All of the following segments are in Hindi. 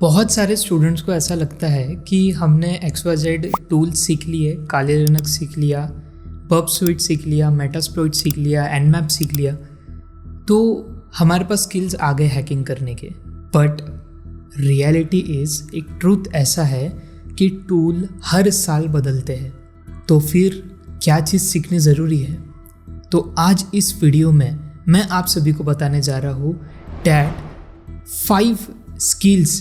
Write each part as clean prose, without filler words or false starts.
बहुत सारे स्टूडेंट्स को ऐसा लगता है कि हमने XYZ टूल्स सीख लिए, काले लिनक्स सीख लिया, पब स्विट सीख लिया, मेटास्प्लॉइट सीख लिया, nmap सीख लिया, तो हमारे पास स्किल्स आ गए हैकिंग करने के। बट रियलिटी इज़, एक ट्रूथ ऐसा है कि टूल हर साल बदलते हैं, तो फिर क्या चीज़ सीखनी ज़रूरी है। तो आज इस वीडियो में मैं आप सभी को बताने जा रहा हूँ that 5 skills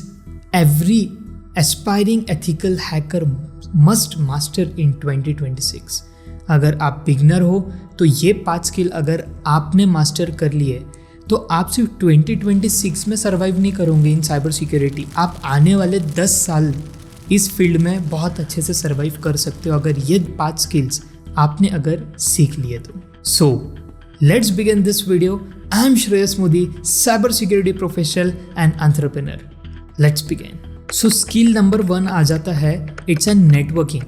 every aspiring ethical hacker must master in 2026। अगर आप बिगनर हो तो ये 5 स्किल अगर आपने मास्टर कर लिए तो आप सिर्फ 2026 में सर्वाइव नहीं करोगे इन साइबर सिक्योरिटी, आप आने वाले 10 साल इस फील्ड में बहुत अच्छे से सर्वाइव कर सकते हो अगर ये 5 स्किल्स आपने अगर सीख लिए तो। So let's begin this video. I am Shreyas Modi, cyber security professional and entrepreneur. Let's begin. So skill number 1 आ जाता है, इट्स अ नेटवर्किंग।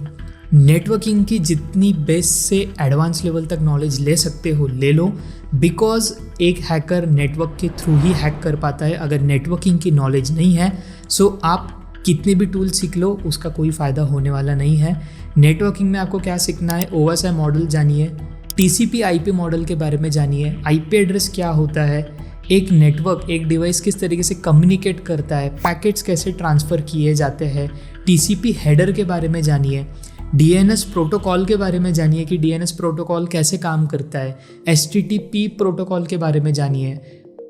नेटवर्किंग की जितनी बेस से एडवांस लेवल तक नॉलेज ले सकते हो ले लो, बिकॉज एक हैकर नेटवर्क के थ्रू ही हैक कर पाता है। अगर नेटवर्किंग की नॉलेज नहीं है सो आप कितने भी टूल सीख लो उसका कोई फ़ायदा होने वाला नहीं है। नेटवर्किंग में आपको क्या सीखना है, OSI मॉडल जानिए, TCP IP मॉडल के बारे में जानिए, IP एड्रेस क्या होता है, एक नेटवर्क एक डिवाइस किस तरीके से कम्युनिकेट करता है, पैकेट्स कैसे ट्रांसफ़र किए जाते हैं, TCP हेडर के बारे में जानिए, DNS प्रोटोकॉल के बारे में जानिए कि DNS प्रोटोकॉल कैसे काम करता है, HTTP प्रोटोकॉल के बारे में जानिए,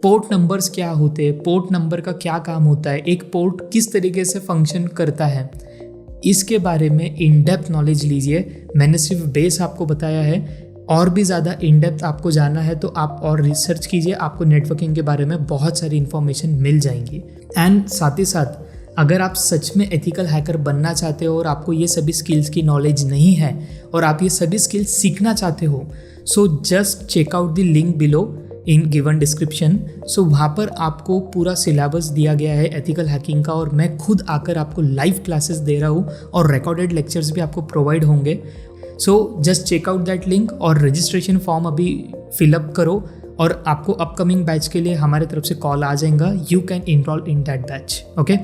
पोर्ट नंबर्स क्या होते हैं, पोर्ट नंबर का क्या काम होता है, एक पोर्ट किस तरीके से फंक्शन करता है, इसके बारे में इन डेप्थ नॉलेज लीजिए। मैंने सिर्फ बेस आपको बताया है, और भी ज़्यादा इन डेप्थ आपको जानना है तो आप और रिसर्च कीजिए, आपको नेटवर्किंग के बारे में बहुत सारी इन्फॉर्मेशन मिल जाएंगी। एंड साथ ही साथ अगर आप सच में एथिकल हैकर बनना चाहते हो और आपको ये सभी स्किल्स की नॉलेज नहीं है और आप ये सभी स्किल्स सीखना चाहते हो, so just check out the link below in given description. So वहाँ पर आपको पूरा सिलेबस दिया गया है एथिकल हैकिंग का, और मैं खुद आकर आपको लाइव क्लासेस दे रहा हूँ और रिकॉर्डेड लेक्चर्स भी आपको प्रोवाइड होंगे। So just check out that link और रजिस्ट्रेशन फॉर्म अभी फिलअप करो और आपको अपकमिंग बैच के लिए हमारे तरफ से कॉल आ जाएगा। You can enroll in that batch. Okay,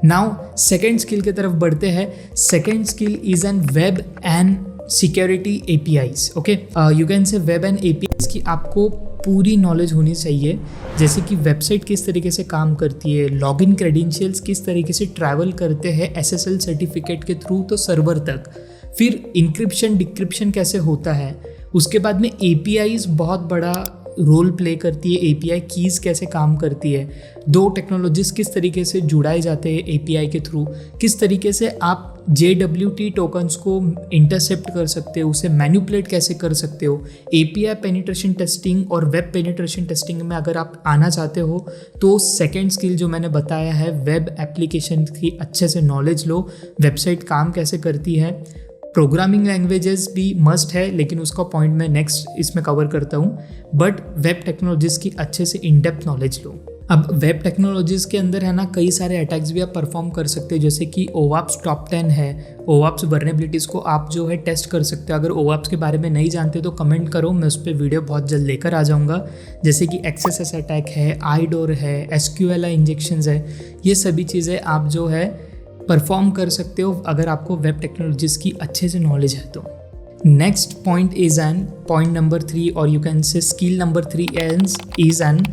now second skill की तरफ बढ़ते हैं। Second skill is an web and security APIs। Okay, you can say web and APIs की आपको पूरी नॉलेज होनी चाहिए, जैसे कि वेबसाइट किस तरीके से काम करती है, लॉगिन क्रेडेंशियल्स किस तरीके से ट्रैवल करते हैं SSL सर्टिफिकेट के थ्रू तो सर्वर तक, फिर इंक्रिप्शन डिक्रिप्शन कैसे होता है, उसके बाद में APIs बहुत बड़ा रोल प्ले करती है, API कीज़ कैसे काम करती है, 2 टेक्नोलॉजीज़ किस तरीके से जुड़ाए जाते हैं API के थ्रू, किस तरीके से आप JWT टोकन्स को इंटरसेप्ट कर सकते हो, उसे मैनिपुलेट कैसे कर सकते हो। API पेनिट्रेशन टेस्टिंग और वेब पेनिट्रेशन टेस्टिंग में अगर आप आना चाहते हो तो सेकेंड स्किल जो मैंने बताया है, वेब एप्लीकेशन की अच्छे से नॉलेज लो, वेबसाइट काम कैसे करती है। प्रोग्रामिंग लैंग्वेजेस भी मस्ट है, लेकिन उसका पॉइंट मैं नेक्स्ट इसमें कवर करता हूँ। बट वेब टेक्नोलॉजीज़ की अच्छे से इन डेप्थ नॉलेज लो। अब वेब टेक्नोलॉजीज़ के अंदर है ना, कई सारे अटैक्स भी आप परफॉर्म कर सकते हो, जैसे कि OWASP टॉप 10 है। OWASP वर्नेबिलिटीज़ को आप जो है टेस्ट कर सकते हो। अगर OWASP के बारे में नहीं जानते तो कमेंट करो, मैं उस पर वीडियो बहुत जल्द लेकर आ जाऊँगा। जैसे कि XSS अटैक है, IDOR है, SQLi इंजेक्शंस है, ये सभी चीज़ें आप जो है परफॉर्म कर सकते हो अगर आपको वेब टेक्नोलॉजीज़ की अच्छे से नॉलेज है तो। Next point is an point number 3, और you can say skill number 3 is an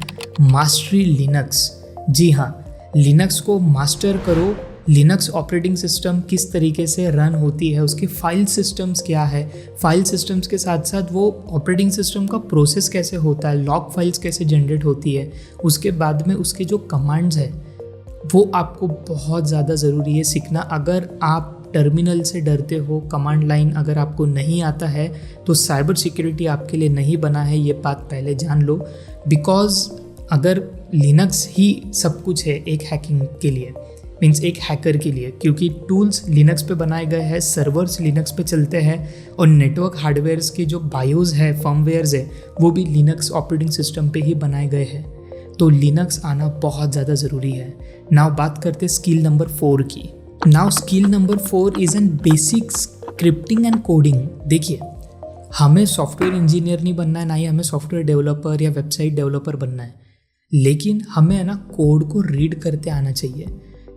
mastery Linux. जी हाँ, लिनक्स को मास्टर करो। लिनक्स ऑपरेटिंग सिस्टम किस तरीके से रन होती है, उसके फाइल सिस्टम्स क्या है, फाइल सिस्टम्स के साथ साथ वो ऑपरेटिंग सिस्टम का प्रोसेस कैसे होता है, लॉग फाइल्स कैसे जनरेट होती है, उसके बाद में उसके जो कमांड्स है वो आपको बहुत ज़्यादा ज़रूरी है सीखना। अगर आप टर्मिनल से डरते हो, कमांड लाइन अगर आपको नहीं आता है तो साइबर सिक्योरिटी आपके लिए नहीं बना है, ये बात पहले जान लो। बिकॉज अगर लिनक्स ही सब कुछ है एक हैकिंग के लिए, मीन्स एक हैकर के लिए, क्योंकि टूल्स लिनक्स पे बनाए गए हैं, सर्वर्स लिनक्स पे चलते हैं, और नेटवर्क हार्डवेयर्स के जो बायोस है, फर्मवेयर्स है, वो भी लिनक्स ऑपरेटिंग सिस्टम पे ही बनाए गए हैं। तो लिनक्स आना बहुत ज़्यादा ज़रूरी है। नाउ बात करते स्किल नंबर 4 की। Now skill number 4 is an basic scripting and coding. देखिए, हमें सॉफ्टवेयर इंजीनियर नहीं बनना है, ना ही हमें सॉफ्टवेयर डेवलपर या वेबसाइट डेवलपर बनना है, लेकिन हमें है ना कोड को रीड करते आना चाहिए।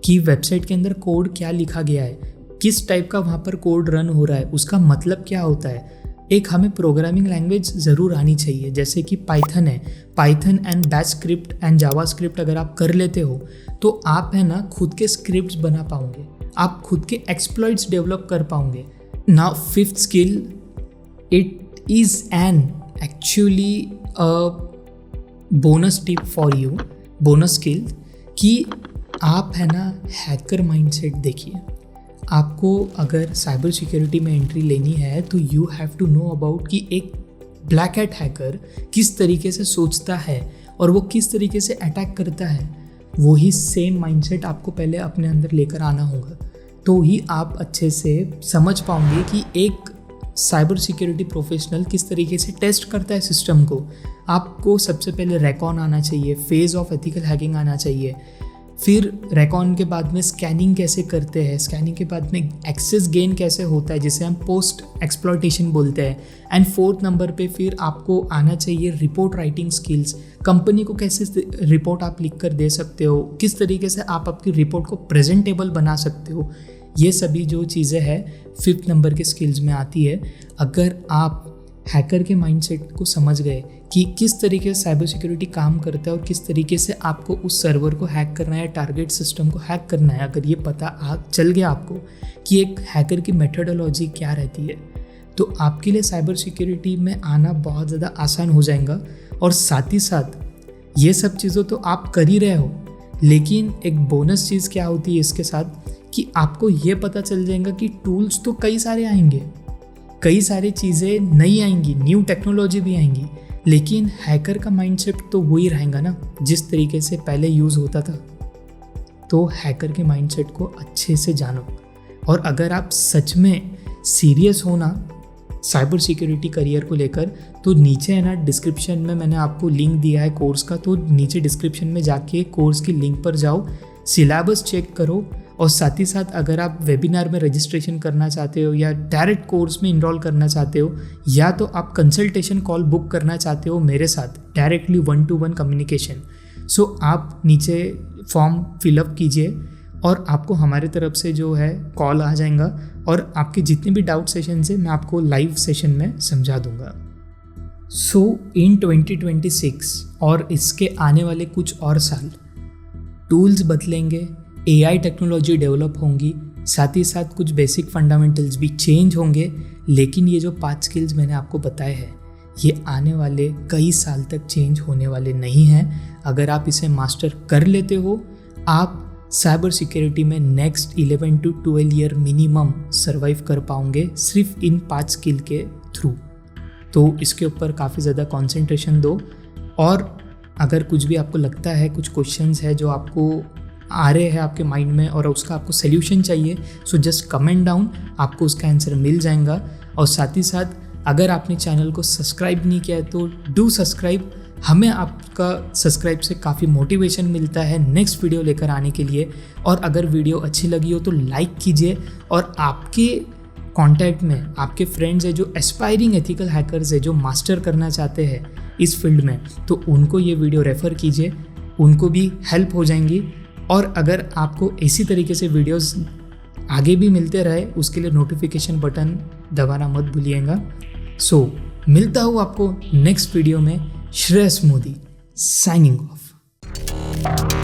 कि वेबसाइट के अंदर कोड क्या लिखा गया है, किस टाइप का वहाँ पर कोड रन हो रहा है, उसका मतलब क्या होता है। एक हमें प्रोग्रामिंग लैंग्वेज ज़रूर आनी चाहिए, जैसे कि पाइथन है, Python and batch script and Java script अगर आप कर लेते हो तो आप है ना खुद के स्क्रिप्ट्स बना पाओगे, आप खुद के एक्सप्लॉइट्स डेवलप कर पाओगे। Now fifth skill, it is an actually bonus tip for you, bonus skill, कि आप है ना हैकर माइंडसेट देखिए। आपको अगर साइबर सिक्योरिटी में एंट्री लेनी है तो you have to know about कि एक ब्लैक हैट हैकर किस तरीके से सोचता है और वो किस तरीके से अटैक करता है। वही सेम माइंडसेट आपको पहले अपने अंदर लेकर आना होगा, तो ही आप अच्छे से समझ पाओगे कि एक साइबर सिक्योरिटी प्रोफेशनल किस तरीके से टेस्ट करता है सिस्टम को। आपको सबसे पहले रेकॉन आना चाहिए, फेज ऑफ एथिकल हैकिंग आना चाहिए, फिर रेकॉन के बाद में स्कैनिंग कैसे करते हैं, स्कैनिंग के बाद में एक्सेस गेन कैसे होता है जिसे हम पोस्ट एक्सप्लॉयटेशन बोलते हैं, एंड फोर्थ नंबर पे फिर आपको आना चाहिए रिपोर्ट राइटिंग स्किल्स। कंपनी को कैसे रिपोर्ट आप लिख कर दे सकते हो, किस तरीके से आप आपकी रिपोर्ट को प्रेजेंटेबल बना सकते हो, ये सभी जो चीज़ें हैं फिफ्थ नंबर के स्किल्स में आती है। अगर आप हैकर के माइंडसेट को समझ गए कि किस तरीके से साइबर सिक्योरिटी काम करता है और किस तरीके से आपको उस सर्वर को हैक करना है, टारगेट सिस्टम को हैक करना है, अगर ये पता चल गया आपको कि एक हैकर की मेथोडोलॉजी क्या रहती है, तो आपके लिए साइबर सिक्योरिटी में आना बहुत ज़्यादा आसान हो जाएगा। और साथ ही साथ ये सब चीज़ों तो आप कर ही रहे हो, लेकिन एक बोनस चीज़ क्या होती है इसके साथ कि आपको ये पता चल जाएगा कि टूल्स तो कई सारे आएंगे, कई सारी चीज़ें नई आएंगी, न्यू टेक्नोलॉजी भी आएंगी, लेकिन हैकर का माइंडसेट तो वही रहेगा ना जिस तरीके से पहले यूज़ होता था। तो हैकर के माइंडसेट को अच्छे से जानो, और अगर आप सच में सीरियस हो ना साइबर सिक्योरिटी करियर को लेकर, तो नीचे है ना डिस्क्रिप्शन में मैंने आपको लिंक दिया है कोर्स का, तो नीचे डिस्क्रिप्शन में जाके कोर्स की लिंक पर जाओ, सिलेबस चेक करो, और साथ ही साथ अगर आप वेबिनार में रजिस्ट्रेशन करना चाहते हो या डायरेक्ट कोर्स में इनरोल करना चाहते हो, या तो आप कंसल्टेशन कॉल बुक करना चाहते हो मेरे साथ डायरेक्टली 1-to-1 कम्युनिकेशन, सो आप नीचे फॉर्म फिलअप कीजिए और आपको हमारे तरफ से जो है कॉल आ जाएगा, और आपके जितने भी डाउट सेशन है मैं आपको लाइव सेशन में समझा दूंगा। सो इन 2026 और इसके आने वाले कुछ और साल टूल्स बदलेंगे, AI टेक्नोलॉजी डेवलप होंगी, साथ ही साथ कुछ बेसिक फंडामेंटल्स भी चेंज होंगे, लेकिन ये जो 5 स्किल्स मैंने आपको बताए हैं ये आने वाले कई साल तक चेंज होने वाले नहीं हैं। अगर आप इसे मास्टर कर लेते हो, आप साइबर सिक्योरिटी में next 11 to 12 year minimum survive कर पाओगे सिर्फ इन 5 स्किल के थ्रू। तो इसके ऊपर काफ़ी ज़्यादा कॉन्सेंट्रेशन दो, और अगर कुछ भी आपको लगता है, कुछ क्वेश्चंस है जो आपको आ रहे हैं आपके माइंड में और उसका आपको सल्यूशन चाहिए, सो जस्ट कमेंट डाउन, आपको उसका आंसर मिल जाएगा। और साथ ही साथ अगर आपने चैनल को सब्सक्राइब नहीं किया है तो डू सब्सक्राइब, हमें आपका सब्सक्राइब से काफ़ी मोटिवेशन मिलता है नेक्स्ट वीडियो लेकर आने के लिए। और अगर वीडियो अच्छी लगी हो तो लाइक कीजिए, और आपके कॉन्टैक्ट में आपके फ्रेंड्स है जो एस्पायरिंग एथिकल हैकर्स है, जो मास्टर करना चाहते हैं इस फील्ड में, तो उनको ये वीडियो रेफ़र कीजिए, उनको भी हेल्प हो जाएंगी। और अगर आपको इसी तरीके से वीडियोस आगे भी मिलते रहे, उसके लिए नोटिफिकेशन बटन दबाना मत भूलिएगा। सो मिलता हूँ आपको नेक्स्ट वीडियो में। Shreyas Modi signing off.